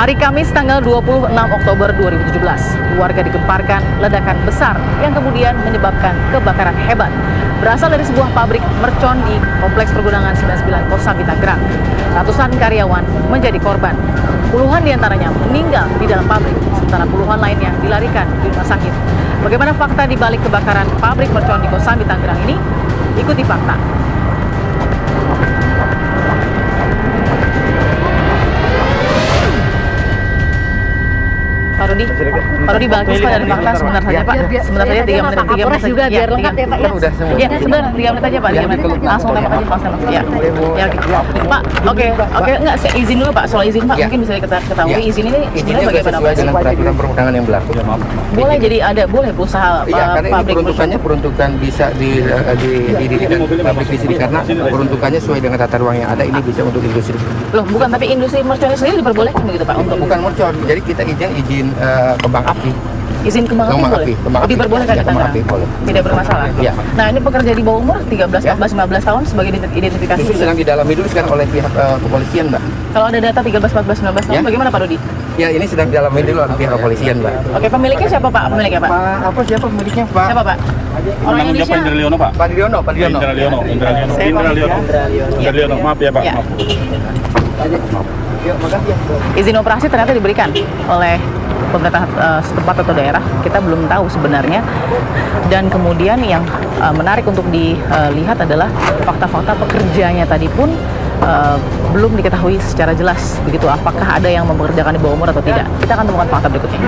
Hari Kamis tanggal 26 Oktober 2017, warga digemparkan ledakan besar yang kemudian menyebabkan kebakaran hebat. Berasal dari sebuah pabrik mercon di Kompleks Pergudangan 99 Kosambi Tangerang. Ratusan karyawan menjadi korban. Puluhan diantaranya meninggal di dalam pabrik, sementara puluhan lainnya dilarikan di rumah sakit. Bagaimana fakta di balik kebakaran pabrik mercon di Kosambi Tangerang ini? Ikuti fakta. Pak Rudi bagus Pak dari fakta sebentar saja Pak. Sebentar saja 3 menit. 3 menit juga biar lengkap ya Pak ya. Udah semua. Ya sebentar 3 menit aja Pak. 3 menit. Langsung tembak aja Pak. Ya. Ya Pak, oke enggak saya izin dulu Pak. Soal izin Pak mungkin bisa diketahui izin ini sebenarnya bagaimana Pak? Dengan peraturan perundangan yang berlaku. Boleh jadi ada boleh usaha Iya, karena ini pabrik peruntukan bisa didirikan pabrik di sini karena peruntukannya sesuai dengan tata ruang yang ada. Ini bisa untuk industri. Loh, bukan tapi industri mercon sendiri diperbolehkan begitu Pak untuk bukan mercon. Jadi kita izin kembang api. Izin kembang api boleh? Diperbolehkan ya, kembang api boleh. Tidak bermasalah? Iya. Nah ini pekerja di bawah umur 13, 14, 15 tahun sebagai identifikasi? Itu sedang didalami dulu sekarang oleh pihak kepolisian Mbak. Kalau ada data 13, 14, 19 tahun bagaimana Pak Rudi? Ya ini sedang didalami dulu oleh pihak kepolisian Mbak. Oke, pemiliknya siapa Pak? Pemiliknya Pak? Siapa pemiliknya Pak? Siapa Pak? Orang Indonesia? Indra Liono Pak? Pak Liono. Indra Liono, maaf ya Pak. Ya. Maaf. Yuk, makasih. Izin operasi ternyata diberikan oleh pemerintah setempat atau daerah, kita belum tahu sebenarnya. Dan kemudian yang menarik untuk dilihat adalah fakta-fakta pekerjanya tadi pun belum diketahui secara jelas begitu apakah ada yang mempekerjakan di bawah umur atau tidak. Kita akan temukan fakta berikutnya.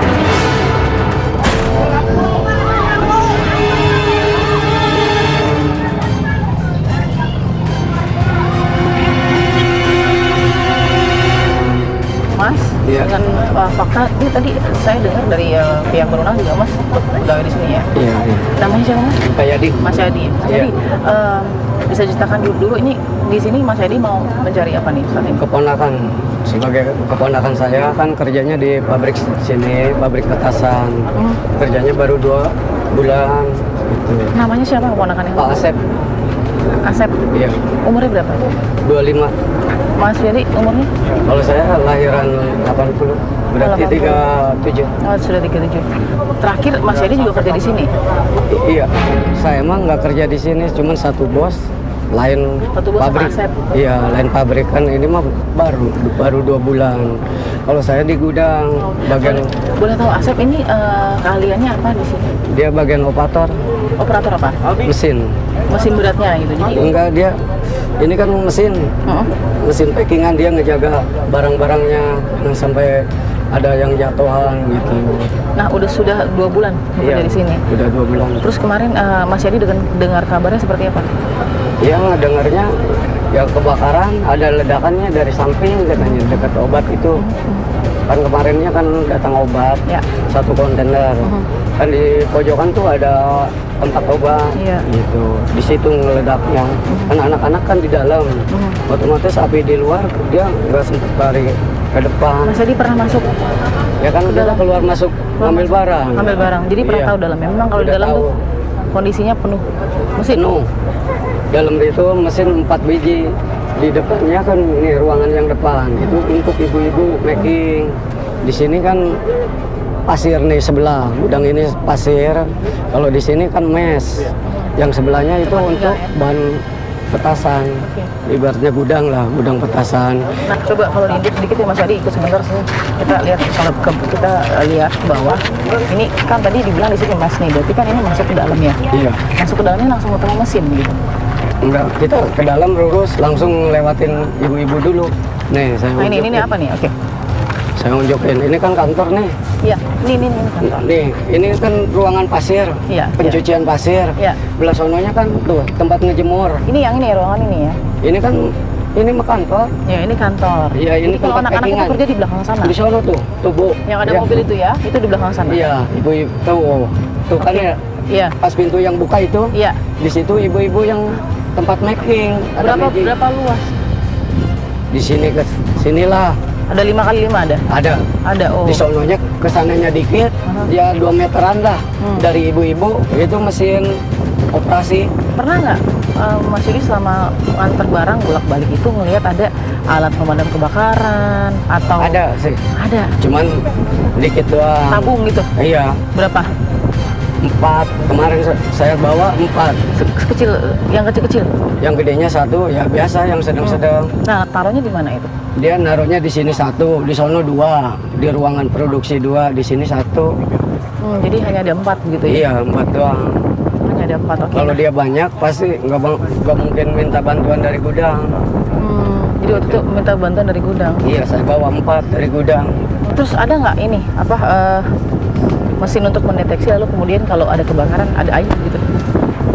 Mas, iya. dengan fakta ini tadi saya dengar dari pihak berwenang juga Mas pegawai di sini ya. Iya. Namanya siapa Mas? Pak Yadi. Mas Yadi. Mas Iya. Yadi, bisa ceritakan dulu ini di sini Mas Yadi mau mencari apa nih saat ini? Keponakan, sebagai keponakan saya kan kerjanya di pabrik sini, pabrik petasan. Kerjanya baru 2 bulan gitu. Namanya siapa keponakannya? Pak Asep. Asep. Iya. Umurnya berapa? 25. Mas Yadi umurnya? Kalau saya lahiran 80, berarti 37. Oh, sudah 37. Terakhir Mas Yadi juga kerja di sini. Iya. Saya emang nggak kerja di sini, cuman satu bos. Lain Satu bos sama pabrik. Asep? Iya, lain pabrik kan ini mah baru 2 bulan. Kalau saya di gudang bagian Boleh tahu Asep ini keahliannya apa di sini? dia bagian operator Operator apa? mesin. Mesin beratnya gitu. Jadi Enggak, dia ini kan mesin packingan, dia ngejaga barang-barangnya yang sampai ada yang jatuhan gitu. Nah, sudah 2 bulan bekerja di sini. Udah 2 bulan. Terus kemarin Mas Yadi dengar kabarnya seperti apa? Yang dengarnya ya kebakaran, ada ledakannya dari samping katanya dekat obat itu. Kan kemarinnya kan datang obat, Ya. 1 kontainer. Kan di pojokan tuh ada tempat obat, Iya. gitu. Di situ ngeledaknya. Kan anak-anak kan di dalam. Otomatis api di luar dia nggak sempat lari ke depan. Mas Yadi pernah masuk Ya kan kita keluar masuk ngambil barang. ngambil barang. Jadi pernah Iya. tahu dalamnya. Memang kalau di Udah dalam tahu. tuh kondisinya penuh mesin. Penuh. Dalam itu mesin 4 biji. Di depannya kan ini ruangan yang depan. Itu untuk ibu-ibu making. Di sini kan pasir nih sebelah. Gudang ini pasir. Kalau di sini kan mes. Yang sebelahnya itu untuk bahan petasan. Ibaratnya gudang lah, gudang petasan. Nah, coba kalau diintip sedikit ya Mas Yadi, ikut sebentar sih. Kita lihat kalau kita lihat ke bawah. Ini kan tadi dibilang di sini Mas nih, berarti kan ini masuk ke dalamnya. Iya. Masuk ke dalamnya langsung ketemu mesin gitu. Enggak, kita ke dalam lurus langsung lewatin ibu-ibu dulu. Nih, saya Nah, ini unjukin. apa nih? Oke. Saya unjukin. Ini kan kantor nih. Iya, ini kantor. Nih, ini kan ruangan pasir. Iya, Pencucian pasir. Iya. Belah sononya kan tuh tempat ngejemur. Ini yang ini ruangan ini ya. Ini kan ini mah kantor. Ya, ini kantor. Iya, ini Jadi kalau tempat anak-anak itu packingan. kerja di belakang sana. Di sono tuh, Bu. Yang ada Iya. mobil itu ya, itu di belakang sana. Iya, ibu-ibu tuh. Tuh kan Oke. ya. Iya. Pas pintu yang buka itu, Iya. di situ ibu-ibu yang tempat making. Ada meja. Berapa luas? Di sini ke sinilah Ada 5x5 ada? Ada, oh. Di sononya kesananya dikit, dia 2 meteran lah dari ibu-ibu. Itu mesin operasi. Pernah nggak Mas Yudi selama antar barang bolak-balik itu ngelihat ada alat pemadam kebakaran atau? Ada sih. Ada. Cuman dikit doang. Tabung gitu? Iya. Berapa? 4. Kemarin saya bawa 4. Kecil, yang kecil-kecil? Yang gedenya 1, ya biasa yang sedang-sedang. Nah, taruhnya di mana itu? Dia naruhnya di sini 1, di sono 2, di ruangan produksi 2, di sini 1. Jadi hanya ada 4 gitu ya? Iya, 4 doang. Hanya ada 4, oke. Kalau dia banyak pasti nggak mungkin minta bantuan dari gudang. Jadi waktu itu minta bantuan dari gudang. Iya, saya bawa 4 dari gudang. Terus ada nggak ini mesin untuk mendeteksi lalu kemudian kalau ada kebakaran ada air gitu?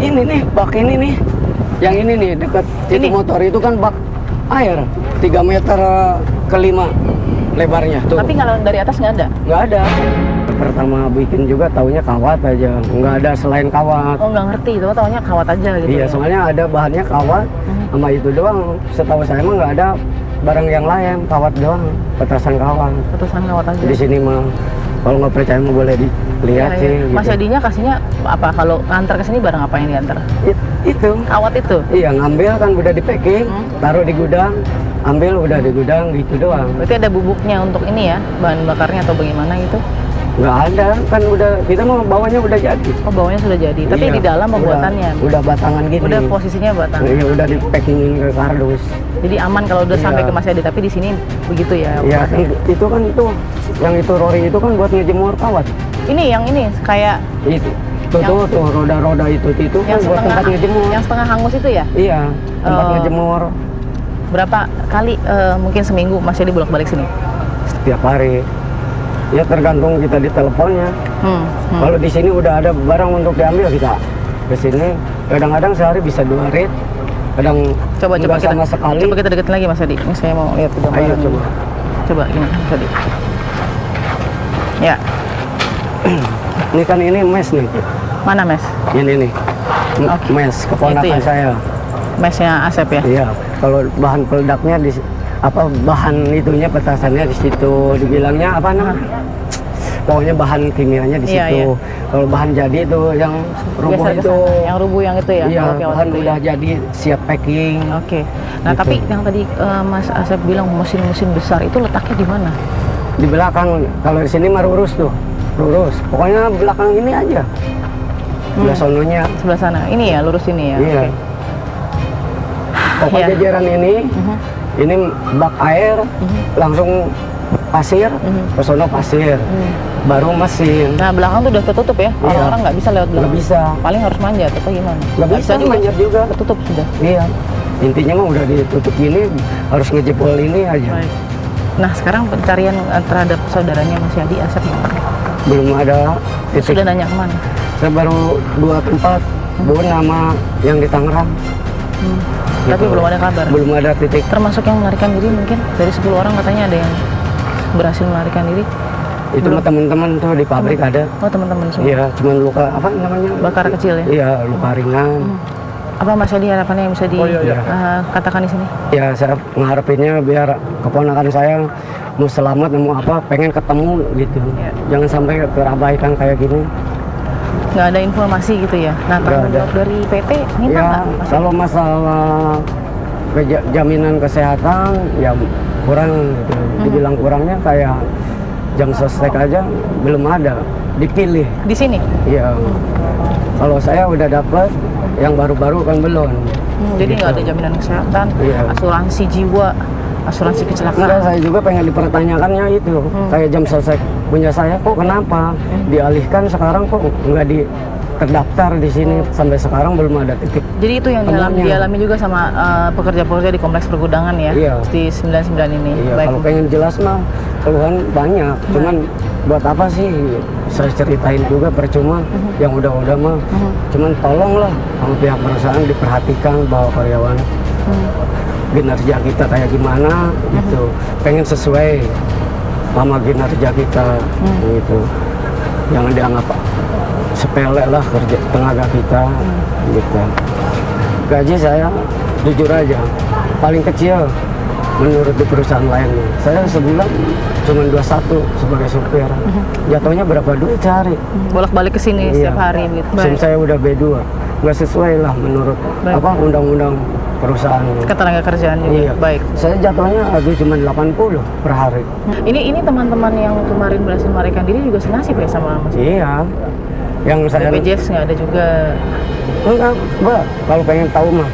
Ini nih bak ini nih, yang ini nih dekat itu motor itu kan bak air 3 meter ke 5 lebarnya tuh. Tapi kalau dari atas nggak ada? Nggak ada. Pertama bikin juga taunya kawat aja, nggak ada selain kawat. Oh, nggak ngerti, taunya kawat aja gitu. Iya, ya? soalnya ada bahannya kawat sama itu doang. Setahu saya mah nggak ada barang yang lain, kawat doang, petasan kawat. Petasan kawat aja. Di sini mah kalau nggak percaya mah boleh dilihat sih. Iya. Mas Yadinya kasihnya apa kalau ngantar ke sini barang apa yang diantar? Itu Kawat itu. iya, ngambil kan udah di packing, taruh di gudang, ambil udah di gudang gitu doang. Berarti ada bubuknya untuk ini ya, bahan bakarnya atau bagaimana gitu? Nggak ada, kan udah kita mau bawanya udah jadi. Oh, bawahnya sudah jadi. Tapi Iya, di dalam pembuatannya udah batangan gini. udah posisinya batang. Iya, udah di packingin ke kardus. Jadi aman kalau udah Iya. sampai ke Mas Yadi, tapi di sini begitu ya. Iya, kan itu kan yang itu Rory itu kan buat ngejemur kawat. Ini yang ini kayak Itu. Tuh roda-roda itu kan yang buat tempat ngejemur. yang setengah hangus itu ya? Iya, tempat Oh. ngejemur Berapa kali mungkin seminggu Mas Yadi bolak-balik sini? setiap hari. Ya tergantung kita di teleponnya. Kalau di sini udah ada barang untuk diambil kita ke sini. Kadang-kadang sehari bisa 2 rit. Kadang Coba nggak kita sama sekali. Coba kita deketin lagi Mas Yadi. Ini saya mau lihat gambaran. Ayo dulu. coba. Coba gini Mas Yadi. Ya, Ini kan ini mes nih. mana mes? Ini nih. Oke. Mes keponakan Itu ya? saya. Mesnya Asep ya? Iya. Kalau bahan peledaknya bahan itunya petasannya di situ. Dibilangnya apa namanya? Pokoknya bahan kimianya di Iya, situ. iya. Kalau bahan jadi itu yang rubuh Biasa itu. kesana. Yang rubuh yang itu ya? Iya, Oke, waktu bahan itu ya. udah jadi siap packing. Oke. Nah, Gitu. tapi yang tadi Mas Asep bilang mesin-mesin besar itu letaknya di mana? Di belakang, kalau di sini mah lurus tuh, lurus. Pokoknya belakang ini aja. Sebelah sononya. Sebelah sana. Ini ya, lurus ini ya. Iya. Oke. Pokoknya Iya. jajaran ini bak air, langsung pasir, ke sono pasir, baru mesin. Nah, belakang tuh udah tertutup ya. Iya. Orang-orang nggak bisa lewat belakang. Nggak bisa. Paling harus manjat atau gimana? Nggak bisa juga. manjat juga. Tertutup sudah. Iya. Intinya mah udah ditutup gini, harus ngejebol ini aja. Baik. Nah, sekarang pencarian terhadap saudaranya Mas Yadi Asep Belum ada titik. sudah nanya kemana? Saya baru 2 tempat, Bun sama yang di Tangerang. Tapi Gitu. belum ada kabar. Belum ada titik. Termasuk yang melarikan diri mungkin dari 10 orang katanya ada yang berhasil melarikan diri. Itu mah teman-teman tuh di pabrik ada. Oh, teman-teman semua. Iya, cuman luka apa namanya? Bakar kecil ya. Iya, luka ringan. Apa Mas Yadi harapannya yang bisa katakan di sini? Ya, saya mengharapinnya biar keponakan saya mau selamat mau apa, pengen ketemu gitu. Iya. Jangan sampai terabaikan kayak gini. Nggak ada informasi gitu ya. Nah, Nggak tanggung ada. jawab dari PT minta Ya, nggak? Mas Yadi? kalau masalah jaminan kesehatan ya kurang gitu. Dibilang kurangnya kayak jam sostek aja belum ada, dipilih. Di sini? Iya. Kalau saya udah dapat, yang baru-baru kan belum. Jadi nggak ada jaminan kesehatan, Iya. asuransi jiwa, asuransi Enggak, kecelakaan. saya juga pengen dipertanyakannya itu. Kayak jam sostek punya saya kok kenapa dialihkan sekarang kok nggak terdaftar di sini sampai sekarang belum ada titik. Jadi itu yang Temuannya. dialami juga sama pekerja-pekerja di kompleks pergudangan ya, Iya. di 99 ini. Iya, Baik. kalau pengen jelas mah keluhan banyak. Cuman buat apa sih saya ceritain juga percuma. Yang udah-udah mah. Cuman tolonglah sama pihak perusahaan diperhatikan bahwa karyawan kinerja kita kayak gimana gitu. Pengen sesuai sama kinerja kita gitu. Jangan dianggap sepele lah kerja tenaga kita gitu. Gaji saya jujur aja paling kecil menurut di perusahaan lainnya. Saya sebulan cuma 21 sebagai supir. Jatuhnya berapa duit sehari? Bolak-balik ke sini Iya. setiap hari gitu. SIM saya udah B2, nggak sesuai lah menurut Baik. undang-undang perusahaan. Ketenaga kerjaan juga. Iya. Baik. Saya jatuhnya aduh cuma 80 per hari. Ini teman-teman yang kemarin berhasil melarikan diri juga senasib ya sama Mas? Iya. Yang saya BPJS nggak ada juga. enggak, Mbak, kalau pengen tahu mah.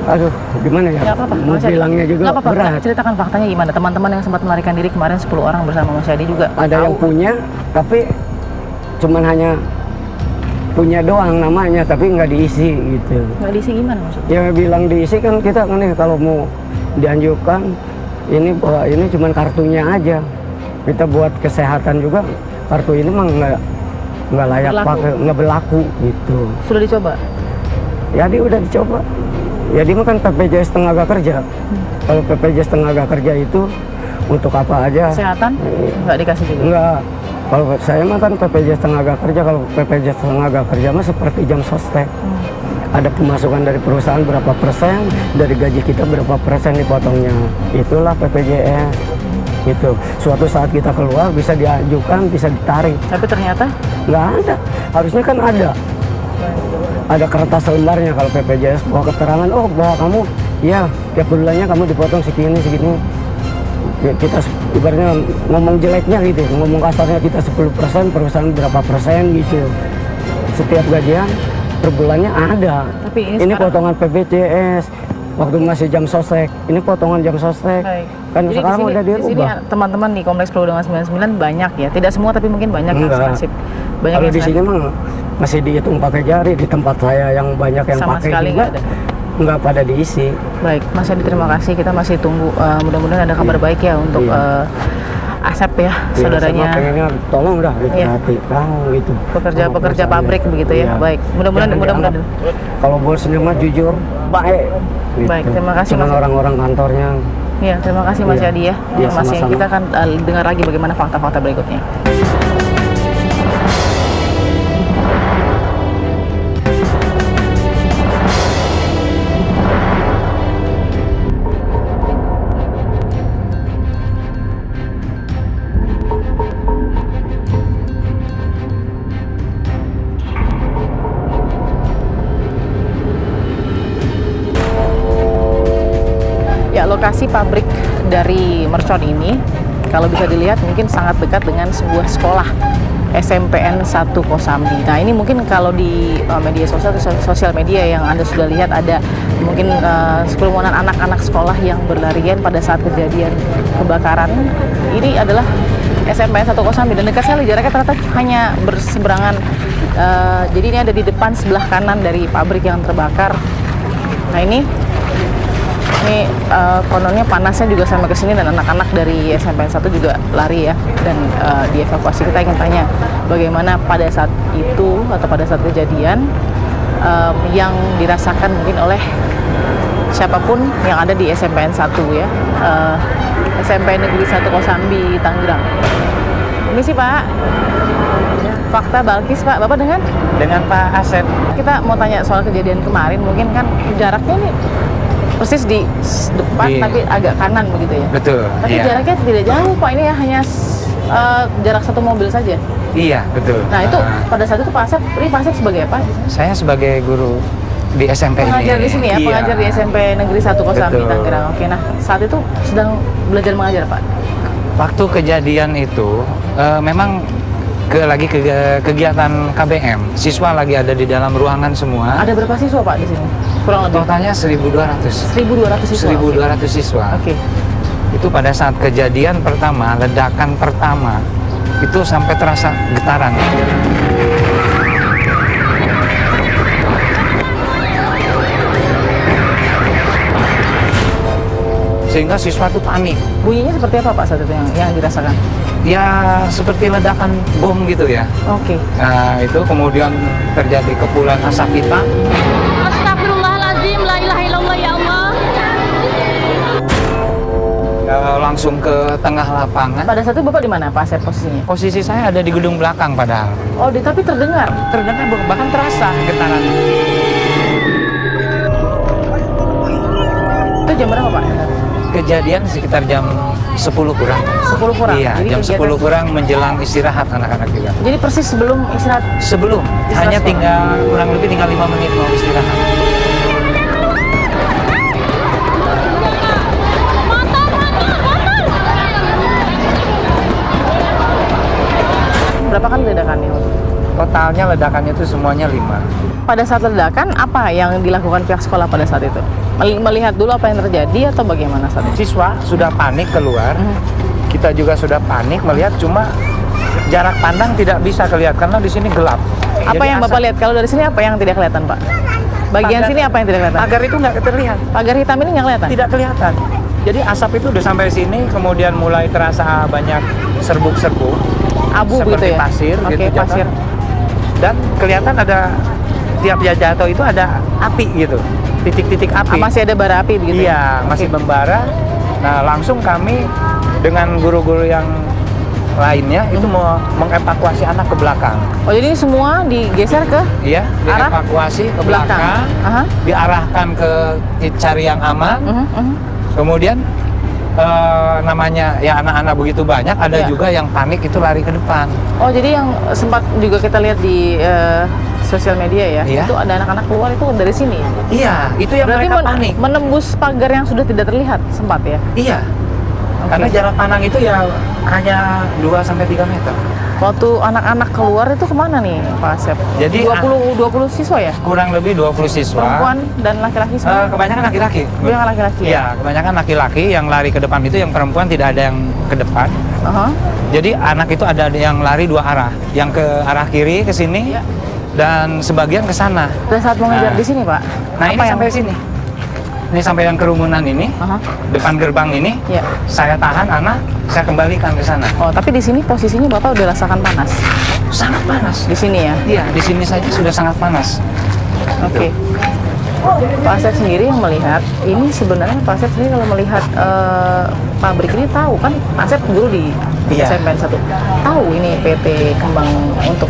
Aduh, gimana ya? Nggak apa-apa. Mau Mas Yadi. bilangnya juga Nggak apa-apa. berat. Ceritakan faktanya gimana? Teman-teman yang sempat melarikan diri kemarin 10 orang bersama Mas Yadi juga. Ada yang punya, tapi cuman hanya punya doang namanya, tapi nggak diisi gitu. Nggak diisi gimana maksudnya? Ya bilang diisi kan kita kan nih kalau mau dianjurkan ini bahwa ini cuman kartunya aja. Kita buat kesehatan juga kartu ini mah nggak layak Berlaku. pakai, nggak berlaku gitu. Sudah dicoba? Jadi udah dicoba. Jadi mah kan BPJS tenaga kerja. Kalau BPJS tenaga kerja itu untuk apa aja? Kesehatan? Nggak dikasih juga? Enggak. Kalau saya mah kan BPJS tenaga kerja, kalau BPJS tenaga kerja mah seperti jam sostek. Ada pemasukan dari perusahaan berapa persen, dari gaji kita berapa persen dipotongnya. Itulah BPJS. Gitu. Suatu saat kita keluar bisa diajukan, bisa ditarik. Tapi ternyata Nggak ada. Harusnya kan ada. Ada kertas lembarnya kalau BPJS bawa keterangan, oh bahwa kamu ya tiap bulannya kamu dipotong segini. Ya, kita ibaratnya ngomong jeleknya gitu, ngomong kasarnya kita 10%, perusahaan berapa persen gitu. Setiap gajian per bulannya ada. Tapi ini Ini sekarang- potongan BPJS waktu masih jam sosek. Ini potongan jam sosek. baik. Kan Jadi sekarang di sini, udah di sini dirubah. teman-teman di Kompleks Perludem 99 banyak ya. Tidak semua tapi mungkin banyak yang Enggak. senasib. Banyak Kalau yang di sini senasib. mah masih dihitung pakai jari. Di tempat saya yang banyak yang Sama pakai sekali juga nggak ada. nggak pada diisi. Baik, Mas Adi terima kasih. Kita masih tunggu. Mudah-mudahan ada kabar baik ya untuk Iya. Asep ya, Ya, saudaranya. sama pengennya tolong dah diperhatikan gitu. Pekerja-pekerja Sama pabrik bosnya. begitu ya. Iya. Baik, mudah-mudahan Jangan mudah-mudahan. dianggap kalau bosnya mah jujur, baik. Gitu. Baik, terima kasih, Cuman Mas. orang-orang kantornya. Ya, terima kasih Mas Iya. Adi ya. Iya, Informasi yang sama-sama. kita akan dengar lagi bagaimana fakta-fakta berikutnya. Ya, lokasi pabrik dari mercon ini kalau bisa dilihat mungkin sangat dekat dengan sebuah sekolah SMPN 1 Kosambi. Nah, ini mungkin kalau di media sosial media yang Anda sudah lihat ada mungkin sekerumunan anak-anak sekolah yang berlarian pada saat kejadian kebakaran. Ini adalah SMPN 1 Kosambi dan dekat sekali, jaraknya ternyata hanya berseberangan. Jadi ini ada di depan sebelah kanan dari pabrik yang terbakar. Nah, ini kononnya panasnya juga sampai ke sini dan anak-anak dari SMPN 1 juga lari ya dan dievakuasi. Kita ingin tanya bagaimana pada saat itu atau pada saat kejadian yang dirasakan mungkin oleh siapapun yang ada di SMPN 1 ya, SMP Negeri 1 Kosambi, Tangerang. Ini sih Pak, fakta Balkis Pak, Bapak dengan Pak Asep. Kita mau tanya soal kejadian kemarin, mungkin kan jaraknya ini persis di depan Iya. tapi agak kanan begitu ya. Betul. Tapi Iya. jaraknya tidak jauh Pak, ini ya hanya jarak satu mobil saja. Iya, betul. Nah itu pada saat itu Pak Asep, ini Pak Asep sebagai apa? Saya sebagai guru di SMP Pengajar ini. di sini ya, Iya. pengajar di SMP Negeri 1 Kosambi, Betul. Tangerang. Oke, nah saat itu sedang belajar mengajar Pak. Waktu kejadian itu memang lagi kegiatan KBM. Siswa lagi ada di dalam ruangan semua. Ada berapa siswa Pak di sini? Kurang lebih Totalnya 1.200. 1.200 siswa. 1.200 siswa. Oke. Itu pada saat kejadian pertama, ledakan pertama, itu sampai terasa getaran. Sehingga siswa itu panik. Bunyinya seperti apa Pak saat itu yang dirasakan? Ya seperti ledakan bom gitu ya. Oke. Nah, itu kemudian terjadi kepulan asap hitam. Astagfirullahaladzim, la ilaha illallah ya Allah. Langsung ke tengah lapangan. Pada saat itu Bapak di mana Pak Asep posisinya? Posisi saya ada di gedung belakang padahal. Oh, tapi terdengar. Terdengar bahkan terasa getaran. Itu jam berapa Pak? kejadian sekitar jam 10 kurang. 10 kurang. Iya, Jadi jam kegiatan- 10 kurang menjelang istirahat anak-anak juga. Jadi persis sebelum istirahat. Sebelum, Istirahat hanya sekolah. tinggal kurang lebih tinggal 5 menit mau istirahat. Berapa kali ledakannya? Totalnya ledakannya itu semuanya 5. Pada saat ledakan, apa yang dilakukan pihak sekolah pada saat itu? Melihat dulu apa yang terjadi atau bagaimana saat itu? Siswa sudah panik keluar, kita juga sudah panik melihat, cuma jarak pandang tidak bisa kelihatan karena di sini gelap. Apa Jadi yang Bapak lihat? Kalau dari sini apa yang tidak kelihatan, Pak? Bagian Pagar- sini apa yang tidak kelihatan? Pagar itu nggak terlihat, Pagar hitam ini nggak kelihatan? tidak kelihatan. Jadi asap itu udah sampai sini, kemudian mulai terasa banyak serbuk-serbuk, Abu seperti begitu ya? pasir, Oke, gitu jatuh. pasir. Dan kelihatan ada tiap dia jatuh itu ada api gitu, titik-titik api. Masih ada bara api begitu? Iya, masih membara. Nah, langsung kami dengan guru-guru yang lainnya itu mau mengevakuasi anak ke belakang. Oh, jadi ini semua digeser ke Iya, Arah? dievakuasi ke belakang, Aha. diarahkan ke cari yang aman. Kemudian namanya ya anak-anak begitu banyak, ada Iya. juga yang panik itu lari ke depan. Oh, jadi yang sempat juga kita lihat di sosial media ya, Iya. itu ada anak-anak keluar itu dari sini. Iya, itu yang Berarti mereka panik. menembus pagar yang sudah tidak terlihat sempat ya? Iya. Oke. Karena jarak pandang itu ya hanya 2-3 meter. Waktu anak-anak keluar itu kemana nih, Pak Asep? Jadi, 20 siswa ya? Kurang lebih 20 siswa. Perempuan dan laki-laki semua? Kebanyakan laki-laki. Kebanyakan laki-laki ya? Iya, kebanyakan laki-laki yang lari ke depan itu, yang perempuan tidak ada yang ke depan. Aha. Jadi anak itu ada yang lari 2 arah, yang ke arah kiri ke sini Iya. dan sebagian ke sana. Dan saat mengejar Nah. di sini, Pak? Nah, ini sampai sini. Ini sampai yang kerumunan ini, Aha. depan gerbang ini, Ya. saya tahan anak, saya kembalikan ke sana. Oh, tapi di sini posisinya Bapak udah rasakan panas? Sangat panas. Di sini ya? Iya, di sini saja sudah sangat panas. Oke. Pak Asep sendiri yang melihat, ini sebenarnya Pak Asep sendiri kalau melihat pabrik ini tahu kan, Pak Asep guru di Iya. SMPN 1, tahu ini PT Kembang untuk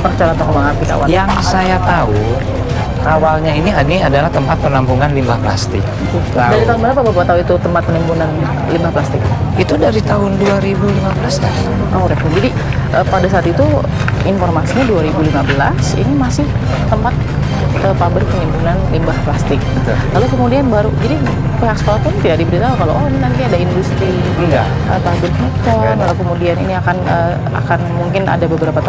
percetakan kembang api kawan. Yang saya tahu, awalnya ini adalah tempat penampungan limbah plastik. Dari tahun berapa Bapak tahu itu tempat penimbunan limbah plastik? Itu dari tahun 2015 kan? Oh, udah. Jadi pada saat itu informasinya 2015 ini masih tempat pabrik penimbunan limbah plastik. Betul. Lalu kemudian baru, jadi pihak sekolah pun tidak diberitahu kalau oh ini nanti ada industri Enggak. pabrik nikel, lalu kemudian ini akan mungkin ada beberapa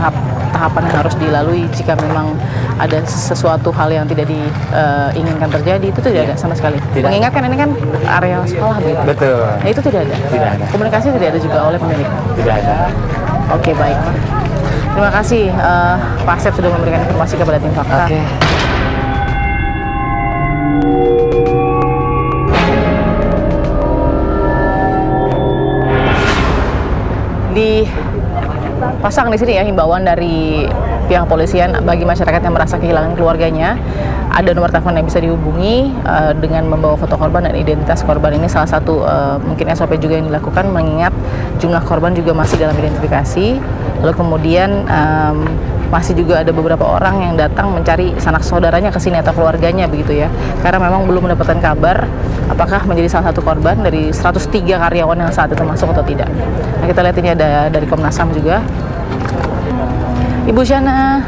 tahapan yang harus dilalui jika memang ada sesuatu hal yang tidak diinginkan terjadi, itu tidak ada sama sekali. Tidak. Mengingatkan ini kan area sekolah begitu. Betul. Nah, itu tidak ada. Tidak ada. Komunikasi tidak ada juga oleh pemilik. Tidak ada. Oke, baik. Terima kasih Pak Asep sudah memberikan informasi kepada tim Fakta. Oke. Dipasang di sini ya himbauan dari pihak kepolisian bagi masyarakat yang merasa kehilangan keluarganya. Ada nomor telepon yang bisa dihubungi dengan membawa foto korban dan identitas korban. Ini salah satu mungkin SOP juga yang dilakukan mengingat jumlah korban juga masih dalam identifikasi. Lalu kemudian masih juga ada beberapa orang yang datang mencari sanak saudaranya ke sini atau keluarganya begitu ya. Karena memang belum mendapatkan kabar apakah menjadi salah satu korban dari 103 karyawan yang saat itu masuk atau tidak. Nah, kita lihat ini ada dari Komnas HAM juga. Ibu Syana,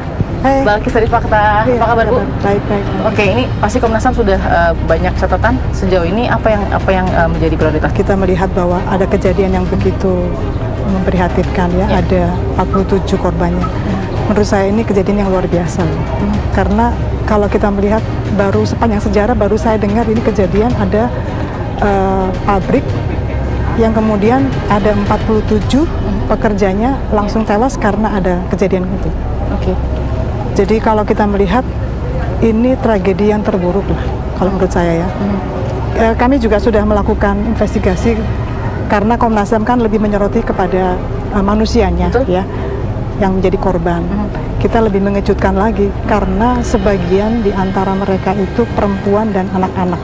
Hai. Balkis dari Fakta, Iya, apa kabar Bu? Baik. Oke, ini pasti Komnas HAM sudah banyak catatan sejauh ini apa yang menjadi prioritas? Kita melihat bahwa ada kejadian yang begitu memprihatinkan ya, ada 47 korbannya. Menurut saya ini kejadian yang luar biasa. Karena kalau kita melihat baru sepanjang sejarah baru saya dengar ini kejadian ada pabrik yang kemudian ada 47 pekerjanya langsung tewas karena ada kejadian itu. Oke. Jadi kalau kita melihat ini tragedi yang terburuk lah kalau menurut saya ya. Kami juga sudah melakukan investigasi karena Komnas HAM kan lebih menyoroti kepada manusianya. Betul. Ya yang menjadi korban. Kita lebih mengejutkan lagi karena sebagian di antara mereka itu perempuan dan anak-anak.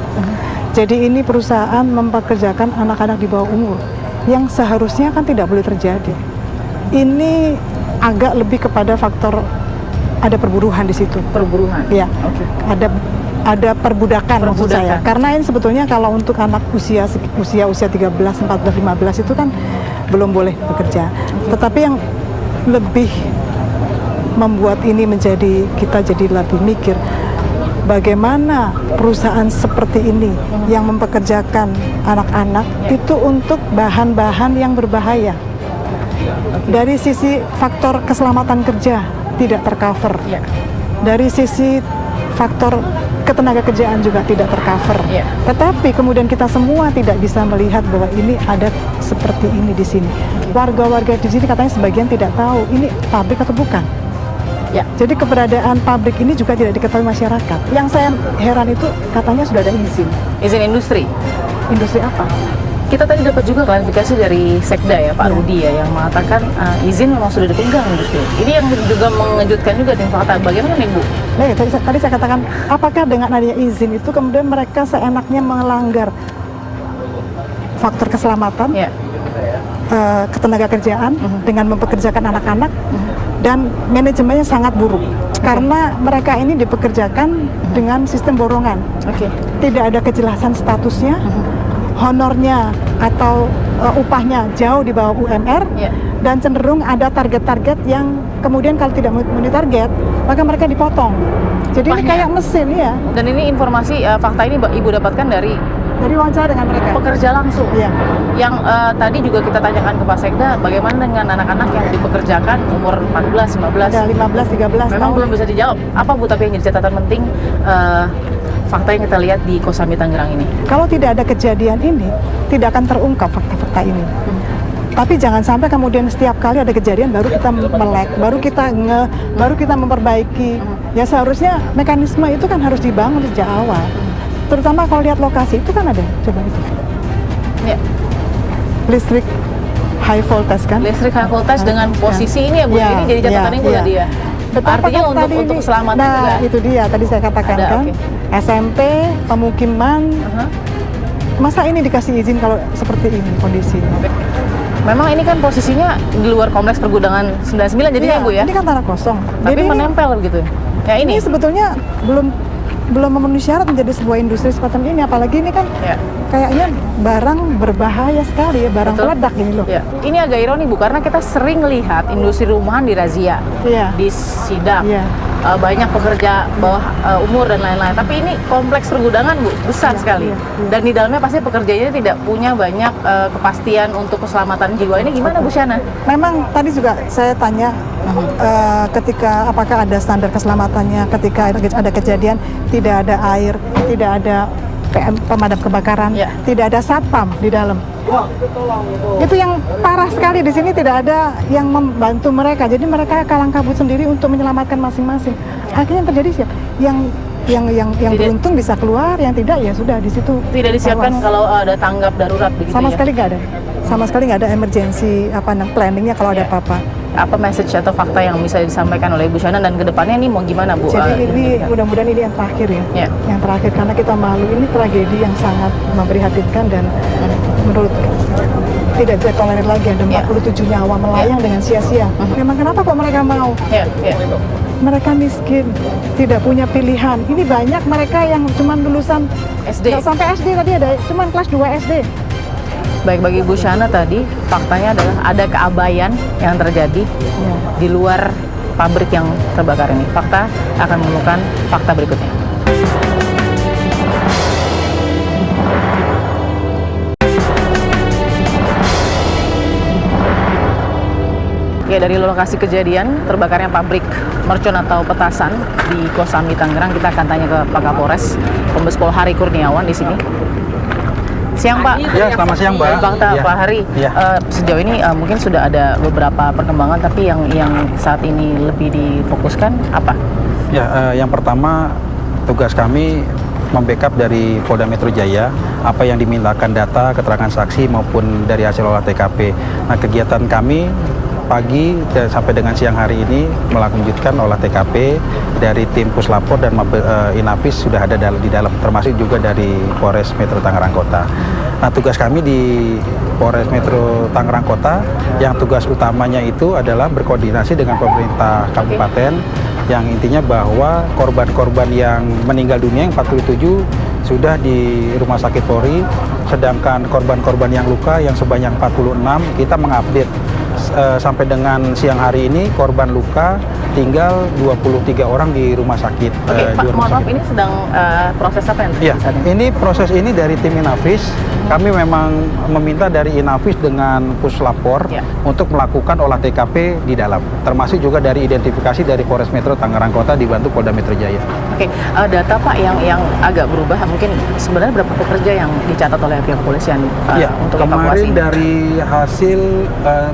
Jadi ini perusahaan mempekerjakan anak-anak di bawah umur yang seharusnya kan tidak boleh terjadi. Ini agak lebih kepada faktor ada perburuan di situ. Perburuan. Ya, Oke. ada ada perbudakan maksud saya. Perbudakan. Karena ini sebetulnya kalau untuk anak usia 13, 14, 15 itu kan belum boleh bekerja. Tetapi yang lebih membuat ini menjadi kita jadi lebih mikir bagaimana perusahaan seperti ini yang mempekerjakan anak-anak itu untuk bahan-bahan yang berbahaya. Dari sisi faktor keselamatan kerja tidak tercover. Ya. Dari sisi faktor ketenaga kerjaan juga tidak tercover. Ya. Tetapi kemudian kita semua tidak bisa melihat bahwa ini ada seperti ini di sini. Warga-warga di sini katanya sebagian tidak tahu ini pabrik atau bukan. Ya. Jadi keberadaan pabrik ini juga tidak diketahui masyarakat. Yang saya heran itu katanya sudah ada izin. Izin industri. Industri apa? Kita tadi dapat juga klarifikasi dari Sekda ya Pak Ya. Rudi ya yang mengatakan izin memang sudah dipegang industri. Ini yang juga mengejutkan juga tim fakta. Bagaimana nih Bu? Nah, tadi saya katakan, apakah dengan adanya izin itu kemudian mereka seenaknya melanggar faktor keselamatan, Ya. ketenaga kerjaan dengan mempekerjakan anak-anak dan manajemennya sangat buruk karena mereka ini dipekerjakan dengan sistem borongan. Oke. Tidak ada kejelasan statusnya, honornya atau upahnya jauh di bawah UMR, Ya. dan cenderung ada target-target yang kemudian kalau tidak memenuhi target maka mereka dipotong. Jadi ini Upahnya. kayak mesin ya. Dan ini informasi fakta ini Ibu dapatkan dari Dari wawancara dengan mereka. pekerja langsung. Iya. Yang tadi juga kita tanyakan ke Pak Sekda, bagaimana dengan anak-anak yang dipekerjakan umur 14, 15? Ada 15, 13 Memang tahun. belum bisa dijawab. Apa Bu tapi yang jadi catatan penting fakta yang kita lihat di Kosambi Tangerang ini? Kalau tidak ada kejadian ini, tidak akan terungkap fakta-fakta ini. Tapi jangan sampai kemudian setiap kali ada kejadian baru kita melek, baru kita memperbaiki. Ya seharusnya mekanisme itu kan harus dibangun sejak awal. Terutama kalau lihat lokasi itu kan ada, coba itu. Ya. Listrik high voltage kan? Listrik high voltage dengan posisi ini ya Bu. Ya, Ini jadi catatan ya, Bu ya. tadi ya. Betapa Artinya kan tadi untuk ini- keselamatan nah, juga. itu dia tadi saya katakan Ada, kan. oke. SMP, pemukiman, Aha. masa ini dikasih izin kalau seperti ini kondisinya? Memang ini kan posisinya di luar kompleks pergudangan 99 jadinya Iya, Bu ya. ini kan tanah kosong. Tapi Jadi menempel gitu. Ya ini ini. sebetulnya belum memenuhi syarat menjadi sebuah industri semacam ini, apalagi ini kan Ya. kayaknya barang berbahaya sekali ya, barang Betul. peledak ini loh. Ya. Ini agak ironi Bu karena kita sering lihat industri rumahan dirazia, Iya. disidak. Iya. Banyak pekerja bawah umur dan lain-lain. Tapi ini kompleks pergudangan Bu, besar Iya, sekali. iya, iya. Dan di dalamnya pasti pekerjanya tidak punya banyak kepastian untuk keselamatan jiwa. Ini gimana Bu Shana? Memang tadi juga saya tanya ketika apakah ada standar keselamatannya ketika ada kejadian, tidak ada air, tidak ada pemadam kebakaran, Ya. tidak ada satpam di dalam. Itu yang parah sekali di sini, tidak ada yang membantu mereka. Jadi mereka kalang kabut sendiri untuk menyelamatkan masing-masing. Akhirnya yang terjadi siapa? Yang Tidak- beruntung bisa keluar, yang tidak ya sudah di situ. Tidak disiapkan Awas. kalau ada tanggap darurat begitu Sama ya? sekali nggak ada. Sama sekali nggak ada emergency planningnya kalau ada Ya. apa-apa. Apa message atau fakta yang bisa disampaikan oleh Ibu Shana dan kedepannya ini mau gimana Bu? Jadi ini mudah-mudahan ini yang terakhir ya. Ya. Yang terakhir karena kita malu, ini tragedi yang sangat memprihatinkan dan menurut tidak bisa tolerir lagi ada Ya. 47 nyawa melayang dengan sia-sia. Memang kenapa kok mereka mau? Ya, ya. Mereka miskin, tidak punya pilihan. Ini banyak mereka yang cuma lulusan SD. nggak sampai SD tadi ada, cuma kelas 2 SD. Baik, bagi Ibu Shana tadi faktanya adalah ada keabayan yang terjadi Ya. di luar pabrik yang terbakar ini. Fakta akan menemukan fakta berikutnya. Ya, dari lokasi kejadian terbakarnya pabrik mercon atau petasan di Kosambi Tangerang, kita akan tanya ke Pak Kapolres, Kombes Pol Hari Kurniawan di sini. Siang Pak. Ya, selamat siang, Mbak. Fakta Ya. Pak Hari. Ya. Sejauh ini mungkin sudah ada beberapa perkembangan, tapi yang saat ini lebih difokuskan apa? Ya, yang pertama tugas kami membackup dari Polda Metro Jaya apa yang dimintakan data, keterangan saksi maupun dari hasil olah TKP. Nah, kegiatan kami pagi sampai dengan siang hari ini melanjutkan olah TKP dari tim Puslapor dan Inapis sudah ada di dalam, termasuk juga dari Polres Metro Tangerang Kota. Nah, tugas kami di Polres Metro Tangerang Kota yang tugas utamanya itu adalah berkoordinasi dengan pemerintah kabupaten yang intinya bahwa korban-korban yang meninggal dunia yang 47 sudah di Rumah Sakit Polri, sedangkan korban-korban yang luka yang sebanyak 46 kita mengupdate sampai dengan siang hari ini korban luka tinggal 23 orang di rumah sakit. Oke, Pak, di rumah mohon maaf, sakit. ini sedang proses apa yang Iya, terjadi saat ini? ini proses ini dari tim Inavis. Kami memang meminta dari Inavis dengan Puslapor Ya. untuk melakukan olah TKP di dalam, termasuk juga dari identifikasi dari Polres Metro Tangerang Kota dibantu Polda Metro Jaya. Oke, data Pak yang agak berubah, mungkin sebenarnya berapa pekerja yang dicatat oleh pihak kepolisian Ya, untuk kemarin evakuasi? dari hasil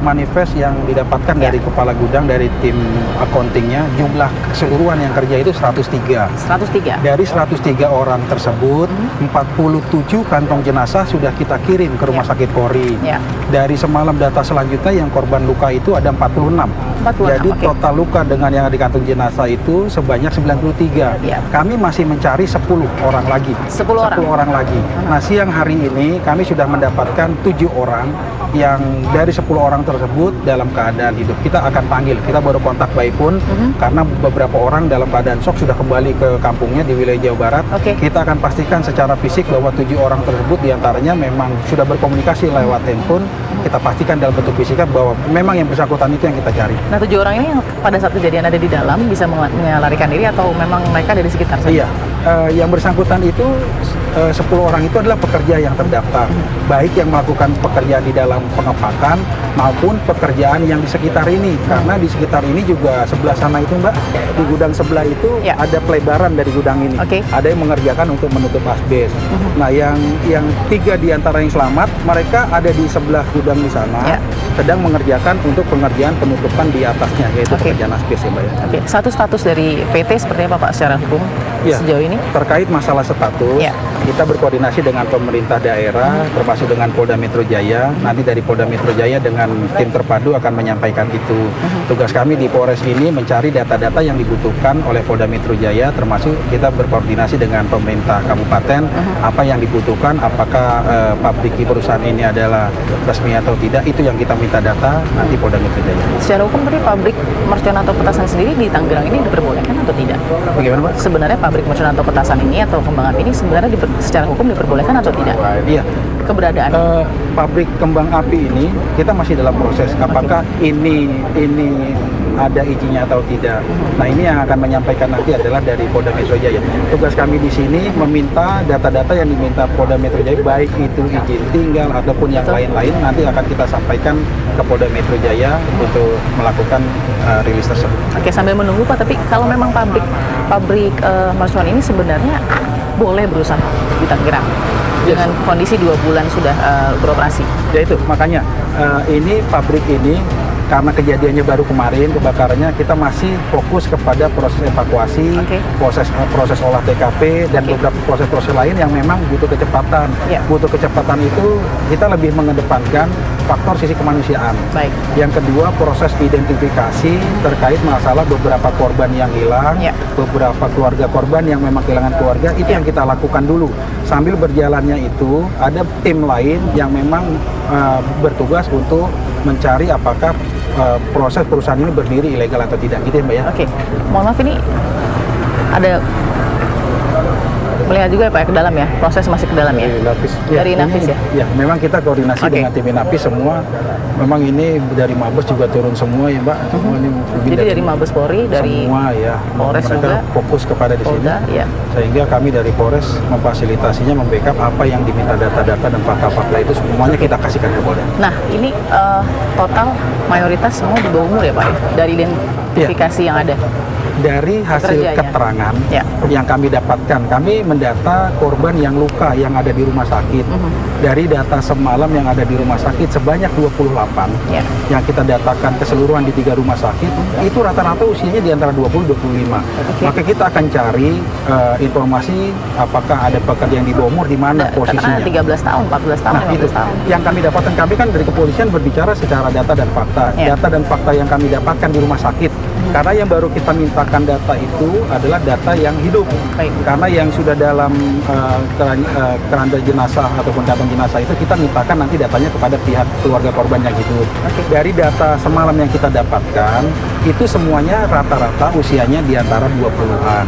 manifest yang didapatkan Ya. dari kepala gudang dari tim accountingnya, jumlah keseluruhan yang kerja itu 103. 103. Dari 103 orang tersebut, 47 kantong jenazah sudah kita kirim ke Rumah Sakit Polri. Ya. Dari semalam data selanjutnya yang korban luka itu ada 46. 46, Jadi oke. total luka dengan yang di kantong jenazah itu sebanyak 93. Ya. Kami masih mencari 10 orang lagi. 10 orang? 10 orang lagi. Nah, siang hari ini kami sudah mendapatkan 7 orang yang dari 10 orang tersebut dalam keadaan hidup. Kita akan panggil, kita baru kontak Baipun karena beberapa orang dalam keadaan shock sudah kembali ke kampungnya di wilayah Jawa Barat. Oke. Kita akan pastikan secara fisik bahwa 7 orang tersebut diantaranya memang sudah berkomunikasi lewat handphone. Kita pastikan dalam bentuk fisika bahwa memang yang bersangkutan itu yang kita cari. Nah, 7 orang ini yang pada saat kejadian ada di dalam bisa melarikan diri atau memang mereka dari sekitar saja? Iya, yang bersangkutan itu 10 orang itu adalah pekerja yang terdaftar, baik yang melakukan pekerjaan di dalam pengepakan maupun pekerjaan yang di sekitar ini. Karena di sekitar ini juga sebelah sana itu Mbak, di gudang sebelah itu Ya. ada pelebaran dari gudang ini. Oke. Ada yang mengerjakan untuk menutup asbes. Nah, yang 3 di antara yang selamat, mereka ada di sebelah gudang di sana, Ya. sedang mengerjakan untuk pengerjaan penutupan di atasnya, yaitu Oke. pekerjaan asbes ya Mbak ya. Oke, status dari PT seperti apa Pak secara hukum Ya. sejauh ini? Terkait masalah status, Ya. kita berkoordinasi dengan pemerintah daerah, termasuk dengan Polda Metro Jaya. Nanti dari Polda Metro Jaya dengan tim terpadu akan menyampaikan itu. Tugas kami di Polres ini mencari data-data yang dibutuhkan oleh Polda Metro Jaya, termasuk kita berkoordinasi dengan pemerintah kabupaten, apa yang dibutuhkan, apakah pabrik perusahaan ini adalah resmi atau tidak, itu yang kita minta data nanti Polda Metro Jaya. Secara hukum tadi pabrik mercon atau petasan sendiri di Tangerang ini diperbolehkan atau tidak? Bagaimana Pak? Sebenarnya pabrik mercon atau petasan ini atau kembang api ini sebenarnya secara hukum diperbolehkan atau tidak? Iya. Keberadaan Pabrik kembang api ini kita masih dalam proses apakah ini ada izinnya atau tidak. Nah, ini yang akan menyampaikan nanti adalah dari Polda Metro Jaya. Tugas kami di sini meminta data-data yang diminta Polda Metro Jaya, baik itu izin tinggal ataupun yang lain-lain, nanti akan kita sampaikan ke Polda Metro Jaya untuk melakukan rilis tersebut. Oke, sambil menunggu Pak, tapi kalau memang pabrik mercon ini sebenarnya boleh berusaha di Tangerang dengan kondisi 2 bulan sudah beroperasi. Ya itu, makanya ini pabrik ini karena kejadiannya baru kemarin kebakarannya, kita masih fokus kepada proses evakuasi, Oke. proses olah TKP dan Oke. beberapa proses-proses lain yang memang butuh kecepatan. Ya. Butuh kecepatan itu kita lebih mengedepankan faktor sisi kemanusiaan. Baik. Yang kedua, proses identifikasi terkait masalah beberapa korban yang hilang, Ya. beberapa keluarga korban yang memang kehilangan keluarga, itu Ya. yang kita lakukan dulu. Sambil berjalannya itu, ada tim lain yang memang bertugas untuk mencari apakah proses perusahaan ini berdiri ilegal atau tidak, gitu ya Mbak ya. Oke, mohon maaf ini ada melihat juga ya Pak ya, ke dalam ya, proses masih ke dalam ya. Dari Inavis ya? Ya, memang kita koordinasi Oke. dengan tim Inavis semua. Memang ini dari Mabes juga turun semua ya Mbak. Semua ini lebih Jadi dari Mabes Polri, dari semua ya. Polres Mereka juga, fokus kepada di sini. Polda, ya. Sehingga kami dari Polres memfasilitasinya, membackup apa yang diminta data-data dan fakta-fakta itu semuanya kita kasihkan ke Polda. Nah, ini total mayoritas semua di bawah umur ya Pak ya, dari identifikasi yang ada. Dari hasil Pekerjanya. keterangan Ya. yang kami dapatkan, kami mendata korban yang luka yang ada di rumah sakit. Dari data semalam yang ada di rumah sakit sebanyak 28 Ya. yang kita datakan keseluruhan di 3 rumah sakit, itu rata-rata usianya di antara 20-25. Oke. Maka kita akan cari informasi apakah ada pekerja yang di bawah umur di mana Karena posisinya. 13 tahun, 14 tahun, Nah, itu 15 tahun. yang kami dapatkan, kami kan dari kepolisian berbicara secara data dan fakta. Ya. Data dan fakta yang kami dapatkan di rumah sakit. Karena yang baru kita minta menyerahkan data itu adalah data yang hidup. Baik. Karena yang sudah dalam keranda jenazah ataupun kantong jenazah itu kita mintakan nanti datanya kepada pihak keluarga korban yang hidup. Dari data semalam yang kita dapatkan, itu semuanya rata-rata usianya di antara 20-an.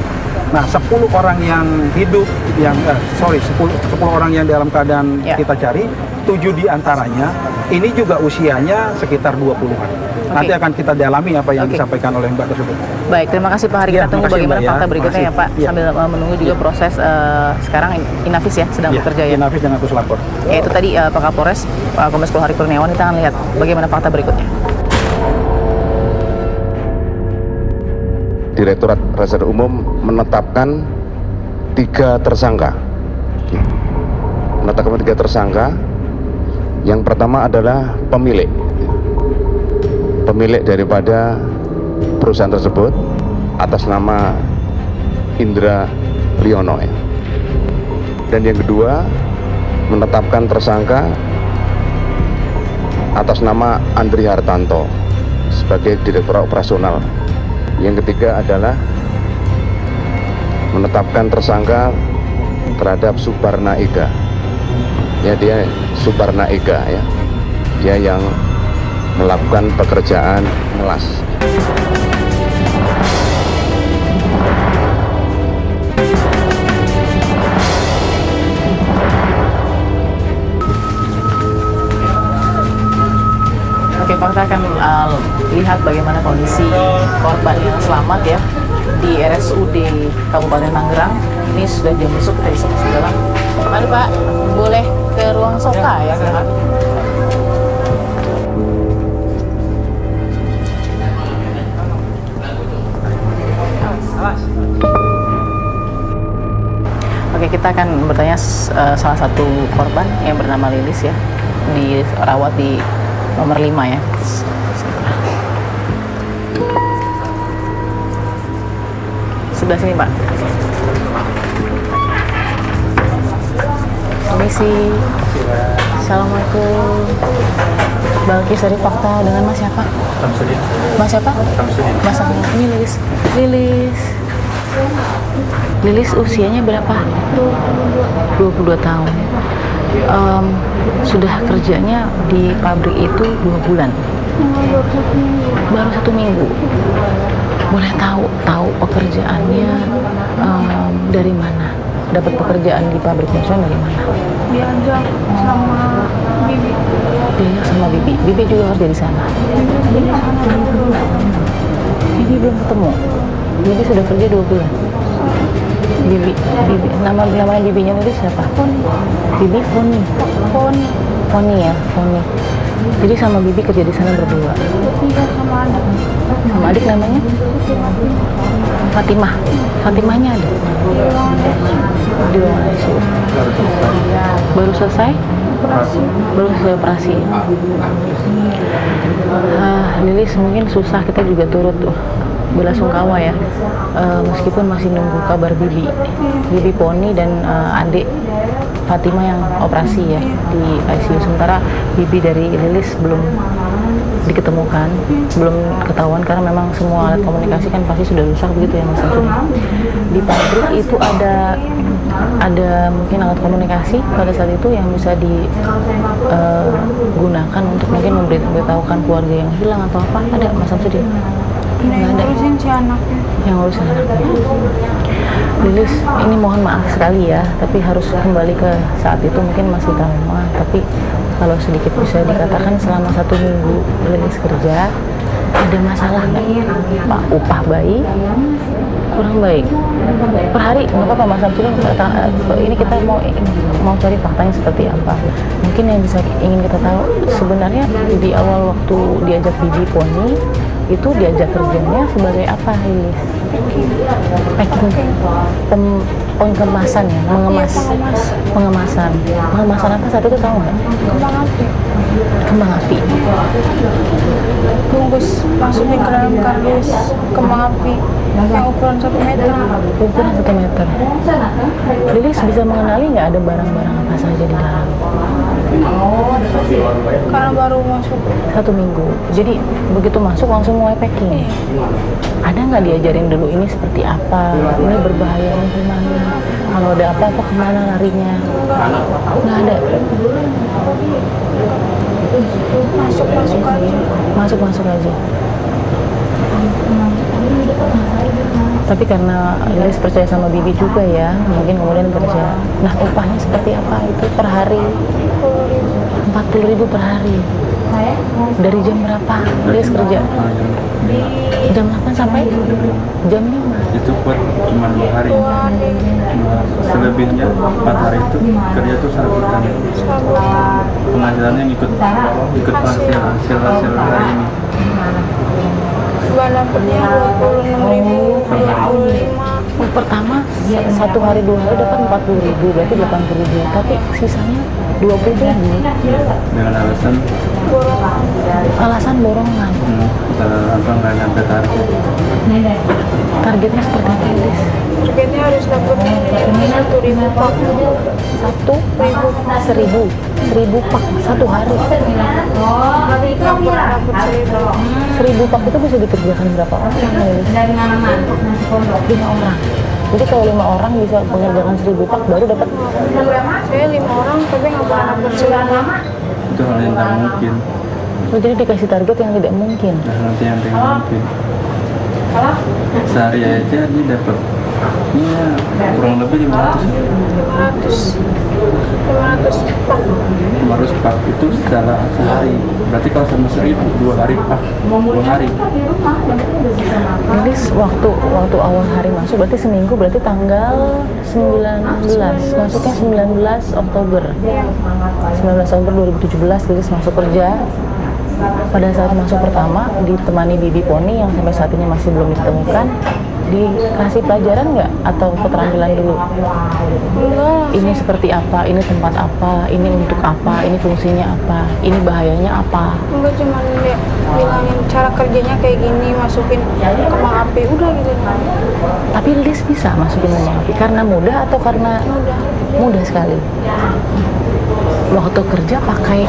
Nah, 10 orang yang hidup, 10 orang yang dalam keadaan kita cari, 7 di antaranya ini juga usianya sekitar 20-an. Nanti akan kita dalami apa yang disampaikan oleh Mbak tersebut. Baik, terima kasih Pak Hari. Ya, Kita tunggu makasih, bagaimana Mbak, fakta ya. berikutnya ya Pak. Ya. Sambil menunggu juga proses sekarang Inavis ya sedang bekerja ya. Inavis dengan puslapor. Ya, itu tadi Pak Kapolres, Pak Kombes Pol Hari Kurniawan. Kita akan lihat bagaimana fakta berikutnya. Direktorat Reserse Umum menetapkan 3 tersangka. Menetapkan 3 tersangka. Yang pertama adalah pemilik daripada perusahaan tersebut atas nama Indra Liono ya. Dan yang kedua menetapkan tersangka atas nama Andri Hartanto sebagai direktur operasional. Yang ketiga adalah menetapkan tersangka terhadap Suparna Ega. Ya, dia Suparna Ega ya. Dia yang melakukan pekerjaan melas. Oke, Pak, kita akan lihat bagaimana kondisi korban yang selamat ya di RSUD Kabupaten Tangerang. Ini sudah jam besok, kita bisa masuk dalam. Mari Pak, boleh ke ruang soka ya Pak? Oke, kita akan bertanya salah satu korban yang bernama Lilis ya, dirawat di nomor 5 ya. Sebelah sini Pak. Permisi. Assalamualaikum. Balkis dari Fakta dengan Mas siapa? Samsudin. Mas siapa? Samsudin. Mas Samsudin. Ini Lilis. Lilis usianya berapa? 22 tahun. Sudah kerjanya di pabrik itu 2 bulan. Baru 1 minggu. Boleh tahu pekerjaannya dari mana? Dapat pekerjaan di pabrik mercon dari mana? Diajak sama Bibi. Diajak sama Bibi. Bibi juga kerja di sana. Bibi belum ketemu. Bibi sudah kerja 2 bulan. Bibi, namanya bibinya itu siapa? Bibi Foni. Foni ya, Foni. Jadi sama Bibi kerja di sana berdua. Iya, sama adik. Sama adik namanya? Fatimah. Fatimahnya ada? Di ruang ICU. Baru selesai? Baru selesai operasi. Lilis mungkin susah, kita juga turut belasungkawa ya, meskipun masih nunggu kabar Bibi Poni dan adik Fatimah yang operasi ya di ICU. Sementara Bibi dari Lilis belum diketemukan, belum ketahuan karena memang semua alat komunikasi kan pasti sudah rusak begitu ya Mas Samsudin. Di pabrik itu ada mungkin alat komunikasi pada saat itu yang bisa digunakan untuk mungkin memberitahukan keluarga yang hilang atau apa, ada Mas Samsudin? Yang ngurusin si anaknya. Yang ngurusin anaknya. Lilis, ini mohon maaf sekali ya, tapi harus kembali ke saat itu mungkin masih trauma. Tapi kalau sedikit bisa dikatakan selama 1 minggu Lilis kerja, ada masalah nggak? Pak, upah baik, kurang baik. Per hari nggak apa-apa Mas Samsudin. Ini kita mau cari faktanya seperti apa. Mungkin yang bisa ingin kita tahu sebenarnya di awal waktu diajak Bibi Poni itu diajak kerjanya sebagai apa, Lilis? Packing, pengemasan ya, pengemasan apa saat itu tahu nggak? Kembang api. Kembang api. Bungkus masukin ke dalam kardus kembang api yang ukuran 1 meter. Ukuran 1 meter. Lilis bisa mengenali nggak ada barang-barang apa saja di dalam? Karena baru masuk. 1 minggu. Jadi begitu masuk langsung mulai packing. Ada nggak diajarin dulu ini seperti apa? Ini berbahayanya gimana? Kalau ada apa-apa kemana larinya? Nggak ada. Masuk aja. Masuk aja. Tapi karena Lilis percaya sama Bibi juga ya, mungkin kemudian kerja. Nah, upahnya seperti apa itu per hari? 40.000 per hari. Dari jam berapa Lilis kerja? Jam 8 sampai jam 5. Itu buat cuma 2 hari. Selebihnya 4 hari itu kerja tuh serabutan. Penghasilannya ngikut hasil hari ini. Bulan dapatnya 26.000, 25. Pertama 1 hari 2 hari dapat 40.000, berarti 80.000. Tapi sisanya 20.000. Dengan Alasan borongan. nggak nyampe target. Targetnya seperti apa, Lilis? Targetnya harus dapat 1.000 pak. 1.000 pak 1 hari. Nggak pernah dapat 1.000. 1.000 pak itu bisa dikerjakan berapa orang, Lilis? 5 orang. Jadi kalau 5 orang bisa mengerjakan 1.000 pak baru dapat. Saya 5 orang tapi nggak pernah dapat 1.000. Itu hal yang tak mungkin. Oh, jadi dikasih target yang tidak mungkin. Nah, nanti yang tidak mungkin. Sehari aja dia dapat kurang lebih 500 pak. 500 pak itu secara sehari. Berarti kalau sama 1.000 2 hari pak, 2 hari. Lilis waktu awal hari masuk berarti seminggu, berarti tanggal 19, masuknya 19 Oktober 2017 Lilis masuk kerja. Pada saat masuk pertama ditemani Bibi Poni yang sampai saat ini masih belum ditemukan, dikasih pelajaran nggak atau keterampilan dulu? Ini seperti apa, ini tempat apa, ini untuk apa, ini fungsinya apa, ini bahayanya apa? Enggak, cuma bilangin cara kerjanya kayak gini, masukin kembang api, udah gitu. Tapi Lilis bisa masukin kembang api karena mudah atau karena mudah sekali? Waktu kerja pakai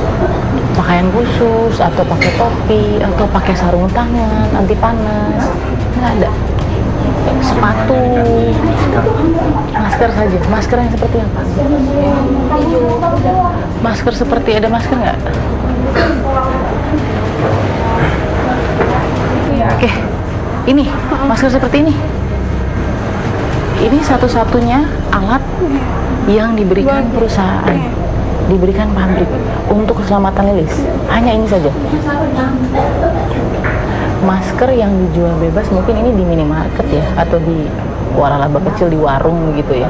pakaian khusus atau pakai topi atau pakai sarung tangan anti panas? Nggak ada. Sepatu, masker saja. Masker yang seperti apa? Masker seperti ada masker nggak? Oke, ini masker seperti ini. Ini satu-satunya alat yang diberikan perusahaan, diberikan pabrik untuk keselamatan Lilis. Hanya ini saja. Masker yang dijual bebas mungkin ini di minimarket ya, atau di waralaba kecil di warung begitu ya.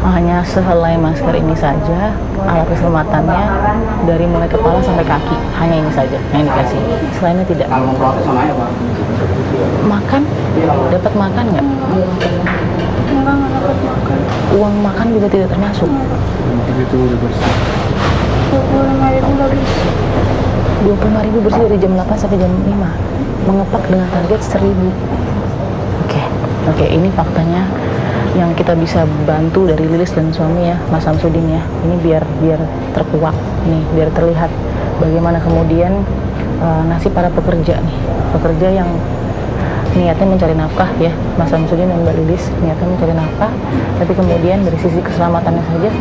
Hanya sehelai masker ini saja, alat keselamatannya dari mulai kepala sampai kaki, hanya ini saja yang dikasih. Selainnya tidak. Makan, dapat makan nggak? Enggak dapat makan. Uang makan juga tidak termasuk. Itu udah bersih. 25.000 udah bisa. 25.000 bersih dari jam 8 sampai jam 5. Mengepak dengan target 1.000. Oke, ini faktanya yang kita bisa bantu dari Lilis dan suami ya, Mas Samsudin ya. Ini biar terkuak nih, biar terlihat bagaimana kemudian nasib para pekerja nih. Pekerja yang niatnya mencari nafkah ya, Mas Samsudin dan Mbak Lilis niatnya mencari nafkah, tapi kemudian dari sisi keselamatannya saja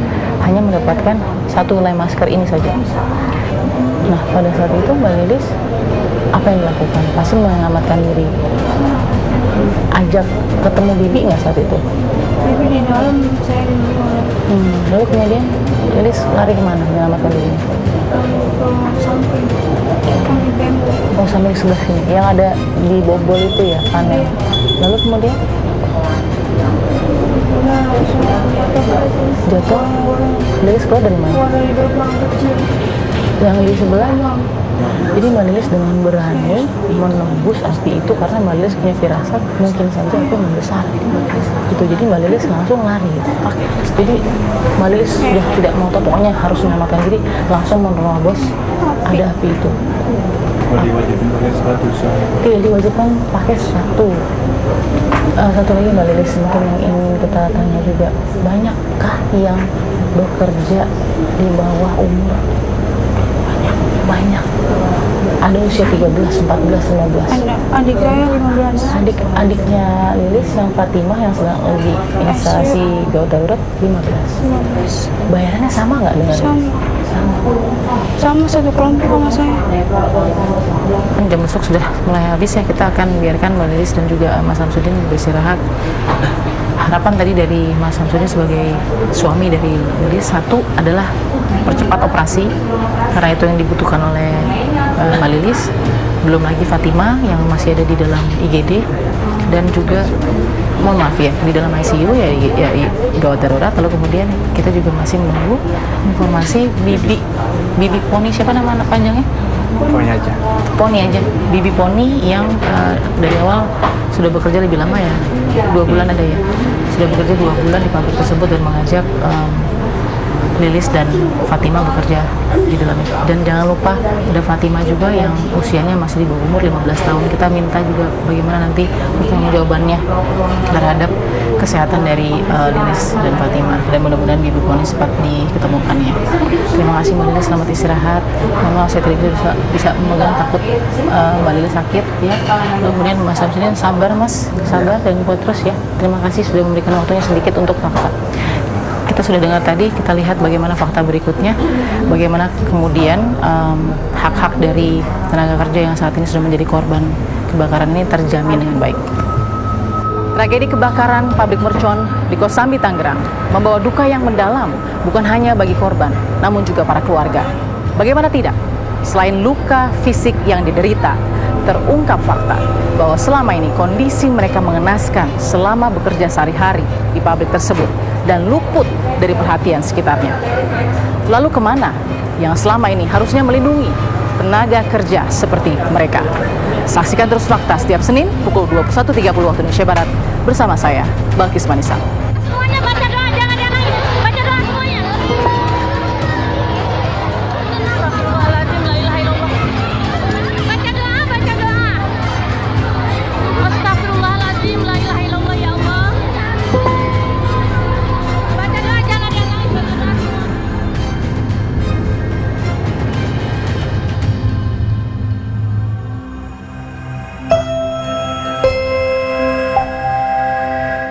hanya mendapatkan 1 helai masker ini saja. Nah, pada saat itu Mbak Lilis apa yang dilakukan? Pasti menyelamatkan diri. Ajak ketemu Bibi nggak saat itu? Bibi di dalam, saya di luar. Lalu kemudian Lilis lari kemana menyelamatkan diri? Samping di tembok. Oh, sampai di sebelah sini. Yang ada di bobol itu ya, panel. Lalu kemudian Udah langsung jatuh. Lilis keluar dari mana? keluar dari gerbang kecil. Yang di sebelah. Jadi Mbak Lilis dengan berani menembus api itu karena Mbak Lilis punya firasat mungkin saja itu membesar. Gitu. Jadi Mbak Lilis langsung lari. Jadi Mbak Lilis sudah tidak mau tahu, pokoknya harus menyelamatkan diri, langsung menerobos ada api itu. Apa diwajibkan pakai sepatu? Tidak diwajibkan pakai sepatu. Satu lagi Mbak Lilis, mungkin yang ingin kita tanya juga, banyakkah yang bekerja di bawah umur? Banyak. Ada usia 13, 14, 15. Adik saya 15. Adiknya Lilis yang Fatimah yang sedang lagi instalasi gawat darurat 15. Bayarannya sama nggak dengan Lilis? Sama satu kelompok sama saya. Kan jam besok sudah mulai habis ya, kita akan biarkan Mbak Lilis dan juga Mas Samsudin beristirahat. Harapan tadi dari Mas Samsudin sebagai suami dari Lilis, satu adalah percepat operasi karena itu yang dibutuhkan oleh Mbak Lilis. Belum lagi Fatimah yang masih ada di dalam IGD, dan juga mohon maaf ya di dalam ICU ya gawat darurat. Lalu kemudian kita juga masih menunggu informasi Bibi Poni, siapa nama anak panjangnya? Poni aja. Bibi Poni yang dari awal sudah bekerja lebih lama ya, 2 bulan ada ya, sudah bekerja 2 bulan di pabrik tersebut dan mengajak Lilis dan Fatimah bekerja di dalamnya. Dan jangan lupa ada Fatimah juga yang usianya masih di bawah umur 15 tahun. Kita minta juga bagaimana nanti pertanggungjawabannya terhadap kesehatan dari Lilis dan Fatimah. Dan mudah-mudahan Bibi Poni cepat diketemukan ya. Terima kasih Mbak Lilis, selamat istirahat. Memang saya tidak bisa memegang, takut Mbak Lilis sakit ya. Kemudian Mas Samsudin sabar Mas, sabar dan kuat terus ya. Terima kasih sudah memberikan waktunya sedikit untuk fakta. Kita sudah dengar tadi, kita lihat bagaimana fakta berikutnya, bagaimana kemudian hak-hak dari tenaga kerja yang saat ini sudah menjadi korban kebakaran ini terjamin dengan baik. Tragedi kebakaran pabrik mercon di Kosambi, Tangerang membawa duka yang mendalam, bukan hanya bagi korban, namun juga para keluarga. Bagaimana tidak? Selain luka fisik yang diderita, terungkap fakta bahwa selama ini kondisi mereka mengenaskan selama bekerja sehari-hari di pabrik tersebut dan luput dari perhatian sekitarnya. Lalu kemana yang selama ini harusnya melindungi tenaga kerja seperti mereka? Saksikan terus Fakta setiap Senin pukul 21.30 waktu Indonesia Barat bersama saya, Balkis Manisa.